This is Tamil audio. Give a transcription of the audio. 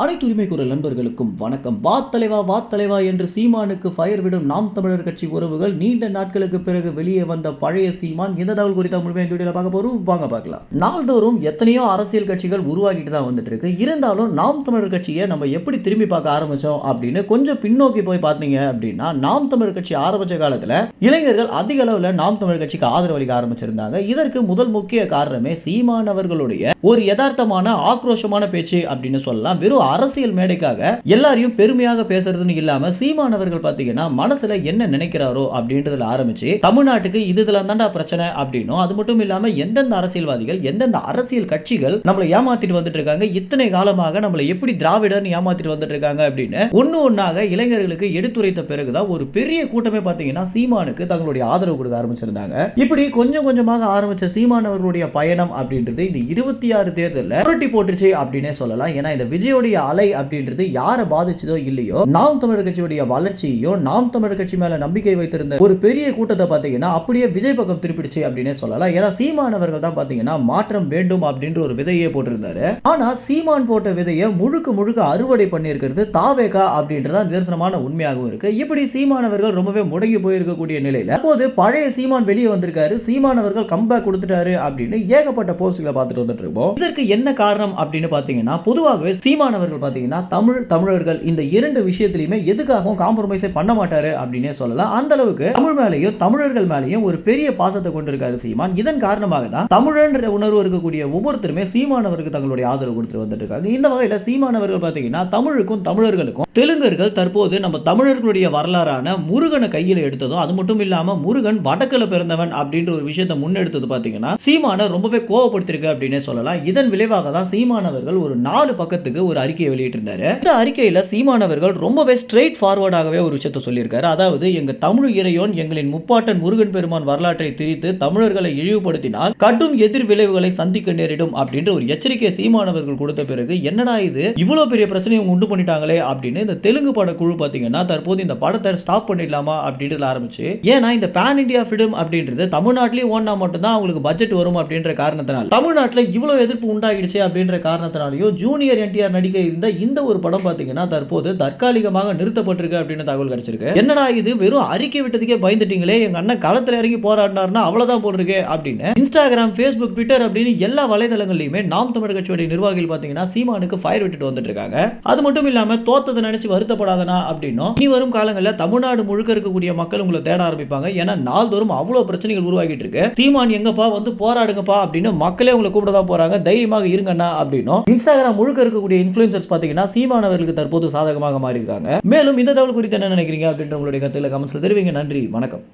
அனைத்து உரிமை குரல் நண்பர்களுக்கும் வணக்கம். வா தலைவா என்று சீமானுக்கு ஃபயர் விடும் நாம் தமிழர் கட்சி உறவுகள். நீண்ட நாட்களுக்கு பிறகு வெளியே வந்த பழைய சீமான். இந்த தகவல் குறித்த முழுமையான வீடியோல பார்க்க போறோம். வாங்க பார்க்கலாம். நாள்தோறும் எத்தனையோ அரசியல் கட்சிகள் உருவாகிட்டு தான் வந்துட்டு இருக்கு. இருந்தாலும் நாம் தமிழர் கட்சியை நம்ம எப்படி திரும்பி பார்க்க ஆரம்பிச்சோம் அப்படின்னு கொஞ்சம் பின்னோக்கி போய் பார்த்தீங்க அப்படின்னா, நாம் தமிழர் கட்சி ஆரம்பிச்ச காலத்துல இளைஞர்கள் அதிக அளவுல நாம் தமிழர் கட்சிக்கு ஆதரவு அளிக்க ஆரம்பிச்சிருந்தாங்க. இதற்கு முதல் முக்கிய காரணமே சீமான் அவர்களுடைய ஒரு யதார்த்தமான ஆக்ரோஷமான பேச்சு அப்படின்னு சொல்லலாம். வெறும் அரசியல் மேடைக்காக எல்லாரையும் பெருமையாக பேசுறதுன்னு இல்லாம சீமான் அவர்கள் பாத்தீங்கன்னா மனசுல என்ன நினைக்கிறாரோ அப்படின்றதுல ஆரம்பிச்சு தமிழ்நாட்டுக்கு இதுதெல்லாம் தான்டா பிரச்சனை அப்படின்னும், அது மட்டும் இல்லாம எந்தெந்த அரசியல்வாதிகள் எந்தெந்த அரசியல் கட்சிகள் நம்மளை ஏமாத்திட்டு வந்துட்டு இருக்காங்க, இத்தனை காலமாக நம்மளை எப்படி திராவிடர்னு ஏமாத்திட்டு வந்துட்டு இருக்காங்க அப்படின்னு ஒன்னாக இளைஞர்களுக்கு எடுத்துரைத்த பிறகுதான் ஒரு பெரிய கூட்டமே பாத்தீங்கன்னா சீமானுக்கு தங்களுடைய ஆதரவு கொடுக்க ஆரம்பிச்சிருந்தாங்க. இப்படி கொஞ்சம் கொஞ்சமாக ஆரம்பிச்ச சீமான் அவர்களுடைய பயணம் அப்படின்றது இந்த 26 தேர்தலில் புரட்டி போட்டுருச்சு அப்படின்னே சொல்லலாம். ஏன்னா இந்த விஜயோடைய அலை அப்படின்றது யாரை பாதிச்சதோ இல்லையோ, நாம் தமிழர் கட்சியுடைய வளர்ச்சியோ, நாம் தமிழர் கட்சி மேல நம்பிக்கை வைத்திருந்த ஒரு பெரிய கூட்டத்தை பாத்தீங்கன்னா அப்படியே விஜய் பக்கம் திருப்பிடுச்சு அப்படின்னே சொல்லலாம். ஏன்னா சீமான் அவர்கள் தான் பாத்தீங்கன்னா மாற்றம் வேண்டும் அப்படின்ற ஒரு விதையை போட்டிருந்தாரு. ஆனா சீமான் போட்ட விதையை முழுக்க அறுவடை பண்ணியிருக்கிறது தாவேகா அப்படின்றதா நிதர்சனமான உண்மையாகவும் இருக்கு. இப்படி சீமான் அவர்கள் ரொம்பவே முடங்கி போயிருக்கக்கூடிய நிலையில அப்போது பழைய சீமான் வெளியே வந்திருக்காரு, சீமான் அவர்கள் கம்பேக் கொடுத்துட்டாரு அப்படின்னு ஏகப்பட்ட போஸ்ட்களை பார்த்துட்டு வந்துட்டு இருக்கோம். இதற்கு என்ன காரணம் அப்படின்னு பாத்தீங்கன்னா, பொதுவாகவே சீமான் அவர்கள் பாத்தீங்கன்னா தமிழர்கள் இந்த இரண்டு விஷயத்திலுமே எதுக்காகவும் காம்ப்ரமைஸே பண்ண மாட்டாரு அப்படின்னே சொல்லலாம். அந்த அளவுக்கு தமிழ் மேலையும் தமிழர்கள் மேலையும் ஒரு பெரிய பாசத்தை கொண்டிருக்காரு சீமான். இதன் காரணமாக தான் தமிழன்ற உணர்வு இருக்கக்கூடிய ஒவ்வொருத்தருமே சீமானவருக்கு தங்களுடைய ஆதரவு கொடுத்து வந்துட்டு இருக்காங்க. இந்த வகையில சீமானவர்கள் பாத்தீங்கன்னா தமிழுக்கும் தமிழர்களுக்கும் தெலுங்கர்கள் தற்போது நம்ம தமிழர்களுடைய வரலாறான முருகனை கையில் எடுத்ததும், அது மட்டும் இல்லாம முருகன் வடக்குல பிறந்தவன் அப்படின்ற ஒரு விஷயத்தை முன்னெடுத்தது பாத்தீங்கன்னா சீமான ரொம்பவே கோவப்படுத்திருக்கு அப்படின்னே சொல்லலாம். இதன் விளைவாக தான் சீமானவர்கள் ஒரு 4 பக்கத்துக்கு ஒரு அறிக்கையை வெளியிட்டிருந்தாரு. இந்த அறிக்கையில சீமானவர்கள் ரொம்பவே ஸ்ட்ரெயிட் ஃபார்வர்டாகவே ஒரு விஷயத்தை சொல்லியிருக்காரு. அதாவது, எங்க தமிழ் இறையோன் எங்களின் முப்பாட்டன் முருகன் பெருமான் வரலாற்றை திரித்து தமிழர்களை இழிவுபடுத்தினால் கடும் எதிர் விளைவுகளை சந்திக்க நேரிடும் அப்படின்ற ஒரு எச்சரிக்கை சீமானவர்கள் கொடுத்த பிறகு, என்னடா இது இவ்வளவு பெரிய பிரச்சனையை உண்டு பண்ணிட்டாங்களே அப்படின்னு இந்த தெலுங்கு பட குழு பாத்தீங்கன்னா தற்போது இந்த படத்தை ஸ்டாப் பண்ணிடலாமா அப்படின்றது ஆரம்பிச்சு. ஏன்னா இந்த பேன் இந்தியா ஃபிலிம் அப்படின்றது தமிழ்நாட்டிலேயே ஓடினா மட்டும்தான் அவங்களுக்கு பட்ஜெட் வரும் அப்படின்ற காரணத்தினால் தமிழ்நாட்டில் இவ்வளவு எதிர்ப்பு உண்டாகிடுச்சு அப்படின்ற காரணத்தினாலையும் ஜூனியர் என்டிஆர் நடிக்க இருந்த இந்த ஒரு படம் பாத்தீங்கன்னா தற்போது தற்காலிகமாக நிறுத்தப்பட்டிருக்கு அப்படின்னு தகவல் கிடைச்சிருக்கு. என்னடா இது வெறும் அறிக்கை விட்டதுக்கே பயந்துட்டீங்களே, எங்க அண்ணன் களத்துல இறங்கி போராடினார்னா அவ்வளவுதான் போட்டிருக்கு அப்படின்னு இன்ஸ்டாகிராம், ஃபேஸ்புக், ட்விட்டர் அப்படின்னு எல்லா வலைதளங்களையுமே நாம் தமிழர் கட்சியோட நிர்வாகிகள் பாத்தீங்கன்னா சீமானுக்கு ஃபயர் விட்டுட்டு வந்துட்டு இருக்காங்க. அது மட்டும் இல்லாம தோத்ததை நினைச்சு வருத்தப்படாதனா அப்படின்னும், இனி வரும் காலங்களில் தமிழ்நாடு முழுக்க இருக்கக்கூடிய மக்கள் உங்களை தேட ஆரம்பிப்பாங்க. ஏன்னா நாள்தோறும் அவ்வளவு பிரச்சனைகள் உருவாகிட்டு இருக்கு. சீமான் எங்கப்பா வந்து போராடுங்கப்பா அப்படின்னு மக்களே உங்களை கூப்பிட தான் போறாங்க, தைரியமாக இருங்கண்ணா அப்படின்னும் இன்ஸ்டாகிராம் முழுக்க இருக்கக்கூடிய இன்ஃப்ளூயன்சர்ஸ் பாத்தீங்கன்னா சீமானவர்களுக்கு தற்போது சாதகமாக மாறி இருக்காங்க. மேலும் இந்த தகவல் குறித்து என்ன நினைக்கிறீங்க அப்படின்ற உங்களுடைய கருத்துக்களை கமெண்ட்ஸ்ல தெரிவிங்க. நன்றி, வணக்கம்.